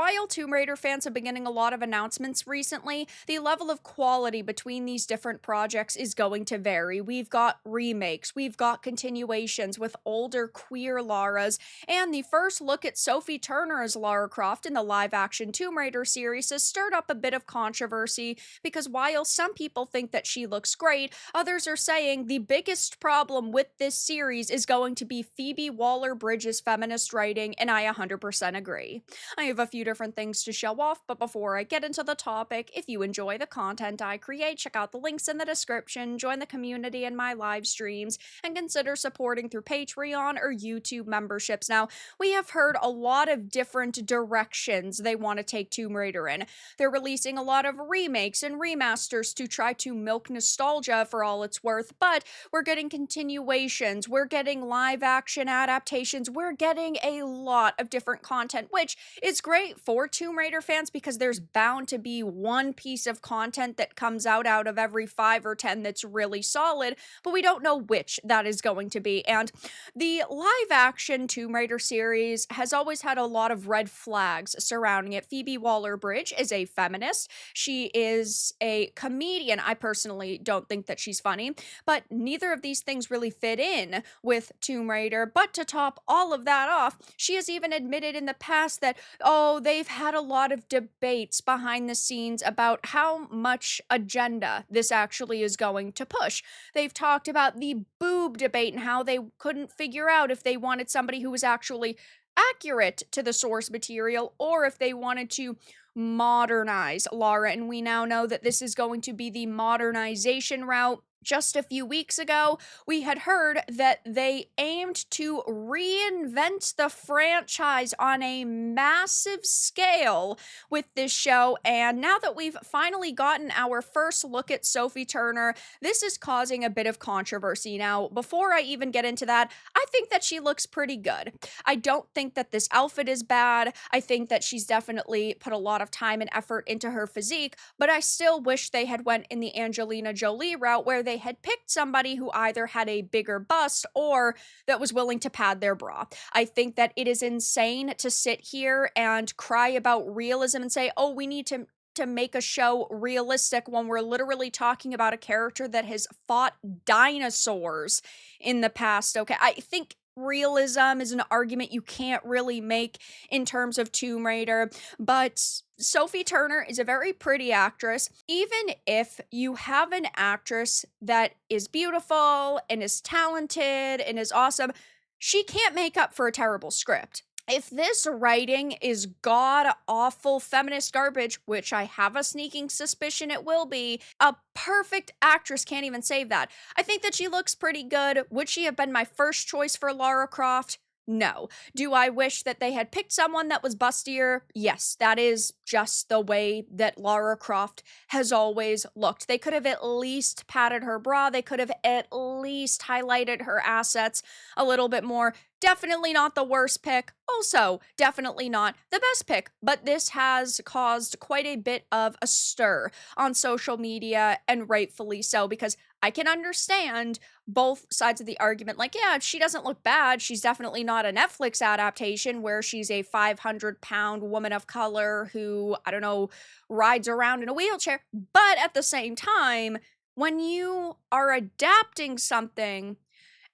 while Tomb Raider fans have been getting a lot of announcements recently, the level of quality between these different projects is going to vary. We've got remakes, we've got continuations with older queer Laras, and the first look at Sophie Turner as Lara Croft in the live-action Tomb Raider series has stirred up a bit of controversy because while some people think that she looks great, others are saying the biggest problem with this series is going to be Phoebe Waller-Bridge's feminist writing, and I 100% agree. I have a few different things to show off, but before I get into the topic, if you enjoy the content I create, check out the links in the description, join the community in my live streams, and consider supporting through Patreon or YouTube memberships. Now, we have heard a lot of different directions they want to take Tomb Raider in. They're releasing a lot of remakes and remasters to try to milk nostalgia for all it's worth, but we're getting continuations, we're getting live action adaptations, we're getting a lot of different content, which is great for Tomb Raider fans because there's bound to be one piece of content that comes out of every 5 or 10 that's really solid, but we don't know which that is going to be. And the live action Tomb Raider series has always had a lot of red flags surrounding it. Phoebe Waller-Bridge is a feminist. She is a comedian. I personally don't think that she's funny, but neither of these things really fit in with Tomb Raider. But to top all of that off, she has even admitted in the past that, oh, they've had a lot of debates behind the scenes about how much agenda this actually is going to push. They've talked about the boob debate and how they couldn't figure out if they wanted somebody who was actually accurate to the source material or if they wanted to modernize Lara, and we now know that this is going to be the modernization route. Just a few weeks ago, we had heard that they aimed to reinvent the franchise on a massive scale with this show, and now that we've finally gotten our first look at Sophie Turner, this is causing a bit of controversy. Now, before I even get into that, I think that she looks pretty good. I don't think that this outfit is bad. I think that she's definitely put a lot of time and effort into her physique, but I still wish they had went in the Angelina Jolie route where they had picked somebody who either had a bigger bust or that was willing to pad their bra. I think that it is insane to sit here and cry about realism and say, oh, we need to make a show realistic when we're literally talking about a character that has fought dinosaurs in the past. Okay, I think realism is an argument you can't really make in terms of Tomb Raider, but Sophie Turner is a very pretty actress. Even if you have an actress that is beautiful and is talented and is awesome, she can't make up for a terrible script. If this writing is god-awful feminist garbage, which I have a sneaking suspicion it will be, a perfect actress can't even save that. I think that she looks pretty good. Would she have been my first choice for Lara Croft? No. Do I wish that they had picked someone that was bustier? Yes, that is just the way that Lara Croft has always looked. They could have at least padded her bra. They could have at least highlighted her assets a little bit more. Definitely not the worst pick. Also, definitely not the best pick. But this has caused quite a bit of a stir on social media, and rightfully so, because I can understand both sides of the argument. Like, yeah, she doesn't look bad. She's definitely not a Netflix adaptation where she's a 500-pound woman of color who, I don't know, rides around in a wheelchair. But at the same time, when you are adapting something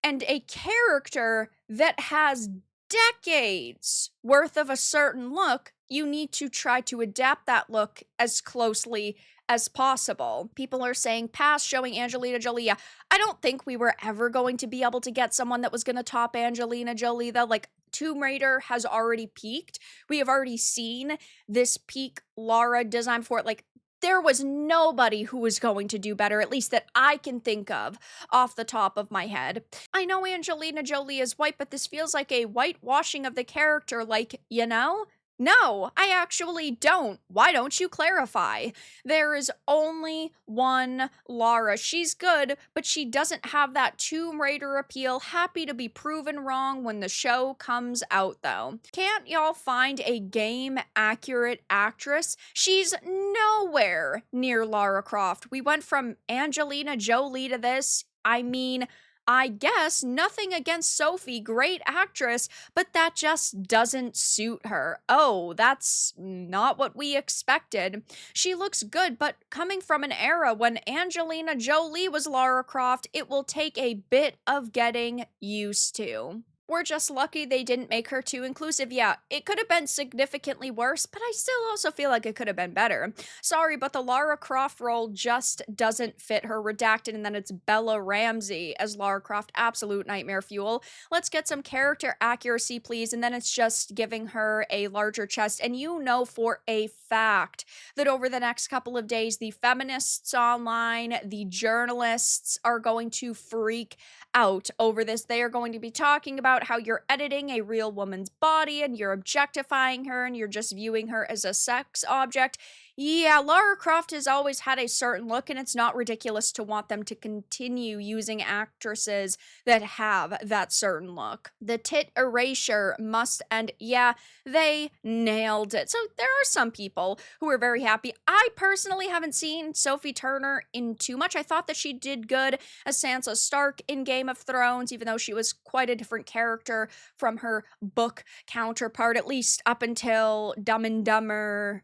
and a character that has decades worth of a certain look, you need to try to adapt that look as closely as possible. People are saying past showing Angelina Jolie. Yeah, I don't think we were ever going to be able to get someone that was going to top Angelina Jolie, though. Like, Tomb Raider has already peaked. We have already seen this peak Lara design for it. Like, there was nobody who was going to do better, at least that I can think of off the top of my head. I know Angelina Jolie is white, but this feels like a whitewashing of the character, like, you know? No, I actually don't. Why don't you clarify? There is only one Lara. She's good, but she doesn't have that Tomb Raider appeal. Happy to be proven wrong when the show comes out, though. Can't y'all find a game-accurate actress? She's nowhere near Lara Croft. We went from Angelina Jolie to this. I mean, I guess nothing against Sophie, great actress, but that just doesn't suit her. Oh, that's not what we expected. She looks good, but coming from an era when Angelina Jolie was Lara Croft, it will take a bit of getting used to. We're just lucky they didn't make her too inclusive. Yeah, it could have been significantly worse, but I still also feel like it could have been better. Sorry, but the Lara Croft role just doesn't fit her. Redacted, and then it's Bella Ramsey as Lara Croft. Absolute nightmare fuel. Let's get some character accuracy, please. And then it's just giving her a larger chest. And you know for a fact that over the next couple of days, the feminists online, the journalists are going to freak out over this. They are going to be talking about how you're editing a real woman's body and you're objectifying her and you're just viewing her as a sex object. Yeah, Lara Croft has always had a certain look, and it's not ridiculous to want them to continue using actresses that have that certain look. The tit erasure must end. Yeah, they nailed it. So there are some people who are very happy. I personally haven't seen Sophie Turner in too much. I thought that she did good as Sansa Stark in Game of Thrones, even though she was quite a different character from her book counterpart, at least up until Dumb and Dumber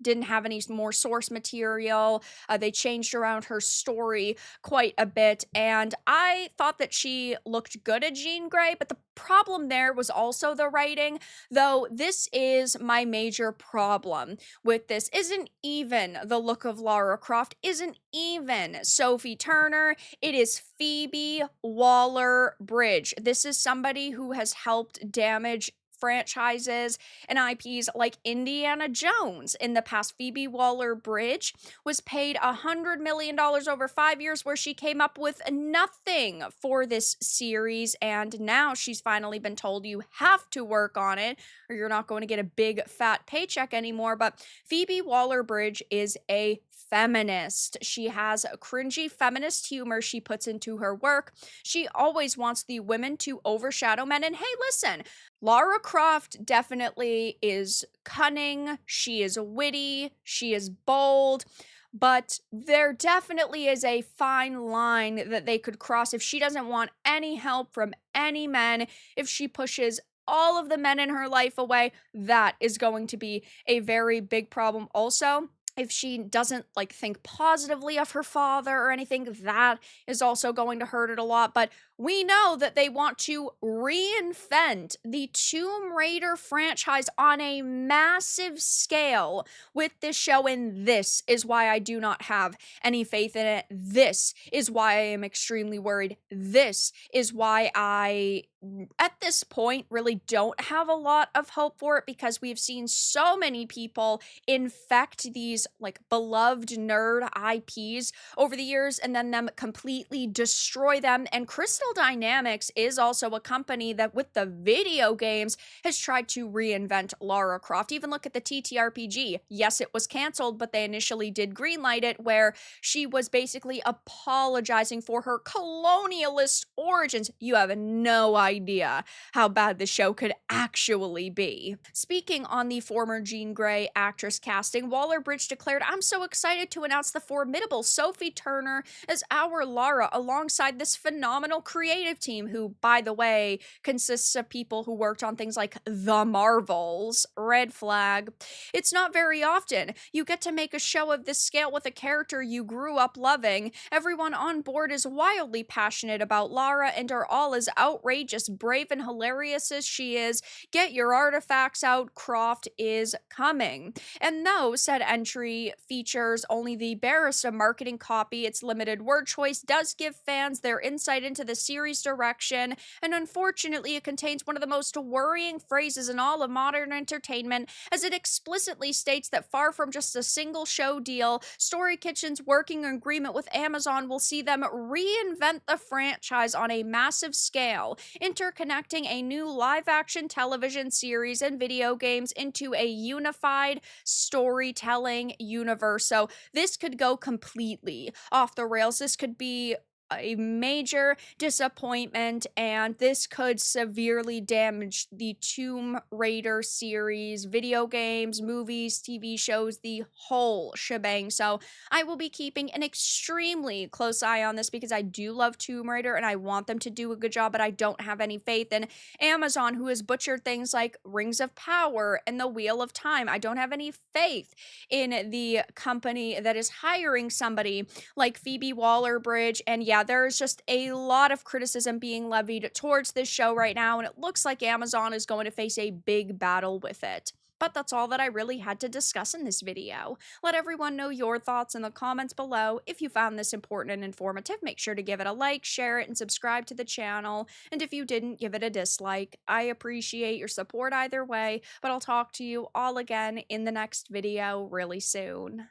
didn't have any more source material. They changed around her story quite a bit, and I thought that she looked good at Jean Grey, but the problem there was also the writing, though this is my major problem with this. Isn't even the look of Lara Croft, isn't even Sophie Turner, it is Phoebe Waller-Bridge. This is somebody who has helped damage franchises and IPs like Indiana Jones in the past. Phoebe Waller-Bridge was paid $100 million over 5 years, where she came up with nothing for this series, and now she's finally been told you have to work on it or you're not going to get a big fat paycheck anymore. But Phoebe Waller-Bridge is a feminist. She has a cringy feminist humor she puts into her work. She always wants the women to overshadow men. And hey, listen, Lara Croft definitely is cunning, she is witty, she is bold, but there definitely is a fine line that they could cross if she doesn't want any help from any men, if she pushes all of the men in her life away. That is going to be a very big problem. Also, if she doesn't think positively of her father or anything, that is also going to hurt it a lot. But we know that they want to reinvent the Tomb Raider franchise on a massive scale with this show, and this is why I do not have any faith in it. This is why I am extremely worried. This is why I, at this point, really don't have a lot of hope for it, because we've seen so many people infect these beloved nerd IPs over the years and then them completely destroy them. And Crystal Dynamics is also a company that with the video games has tried to reinvent Lara Croft. Even look at the TTRPG. Yes, it was canceled, but they initially did greenlight it, where she was basically apologizing for her colonialist origins. You have no idea how bad the show could actually be. Speaking on the former Jean Grey actress casting, Waller-Bridge declared, "I'm so excited to announce the formidable Sophie Turner as our Lara, alongside this phenomenal creative team," who, by the way, consists of people who worked on things like The Marvels. Red flag. It's not very often you get to make a show of this scale with a character you grew up loving. Everyone on board is wildly passionate about Lara and are all as outrageous, brave, and hilarious as she is. Get your artifacts out, Croft is coming. And though said entry features only the barest of marketing copy, its limited word choice does give fans their insight into the series' direction, and unfortunately it contains one of the most worrying phrases in all of modern entertainment, as it explicitly states that far from just a single show deal, Story Kitchen's working agreement with Amazon will see them reinvent the franchise on a massive scale, interconnecting a new live-action television series and video games into a unified storytelling universe. So this could go completely off the rails. This could be a major disappointment, and this could severely damage the Tomb Raider series, video games, movies, TV shows, the whole shebang. So I will be keeping an extremely close eye on this because I do love Tomb Raider and I want them to do a good job, but I don't have any faith in Amazon, who has butchered things like Rings of Power and the Wheel of Time. I don't have any faith in the company that is hiring somebody like Phoebe Waller-Bridge. And yeah, there's just a lot of criticism being levied towards this show right now, and it looks like Amazon is going to face a big battle with it. But that's all that I really had to discuss in this video. Let everyone know your thoughts in the comments below. If you found this important and informative, make sure to give it a like, share it, and subscribe to the channel. And if you didn't, give it a dislike. I appreciate your support either way, but I'll talk to you all again in the next video really soon.